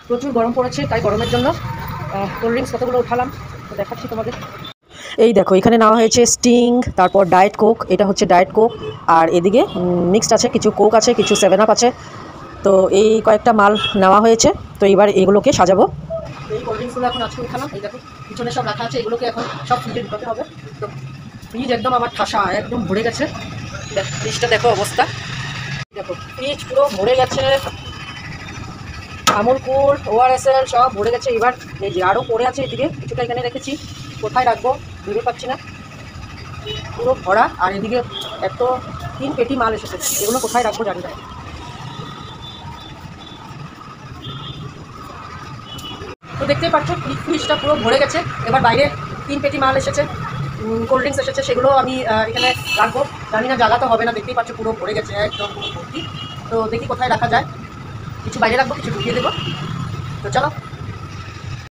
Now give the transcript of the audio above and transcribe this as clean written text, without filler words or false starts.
প্রচুর গরম পড়েছে, তাই গরমের জন্য কোল্ড ড্রিঙ্কস কতগুলো উঠালাম, তো দেখাচ্ছি তোমাদের। এই দেখো, এখানে নেওয়া হয়েছে স্টিং, তারপর ডায়েট কোক, এটা হচ্ছে ডায়েট কোক, আর এদিকে মিক্সড আছে, কিছু কোক আছে, কিছু 7 আপ আছে। তো এই কয়েকটা মাল নেওয়া হয়েছে। তো এবার এগুলোকে সাজাবো। এই কোল্ড ড্রিঙ্কসগুলো এখন আজকে উঠালাম। এই দেখো পিছনে সব রাখা আছে, এগুলোকে এখন সব ফ্রিজে ঢুকাতে হবে। তো ফ্রিজ একদম আমার ঠাসা, একদম ভরে গেছে। ফ্রিজটা দেখো অবস্থা, দেখো ফ্রিজ পুরো ভরে গেছে। আমুল কুল, ওআরএসএল সব ভরে গেছে। এবার এই যে আরও পড়ে আছে, এদিকে কিছুটা এখানে রেখেছি, কোথায় রাখবো ভেবে পাচ্ছি না, পুরো ভরা। আর এদিকে এত 3 পেটি মাল এসেছে, এগুলো কোথায় রাখবো জানি না। তো দেখতেই পাচ্ছ ফ্রিজটা পুরো ভরে গেছে। এবার বাইরে 3 পেটি মাল এসেছে, কোল্ড ড্রিঙ্কস এসেছে, সেগুলো আমি এখানে রাখবো। জানি না জায়গা তো হবে না, দেখতেই পাচ্ছ পুরো ভরে গেছে, একদম পুরো ভর্তি। তো দেখি কোথায় রাখা যায়, কিছু বাইরে রাখবো, কিছু ঢুকিয়ে দেবো। তো চলো।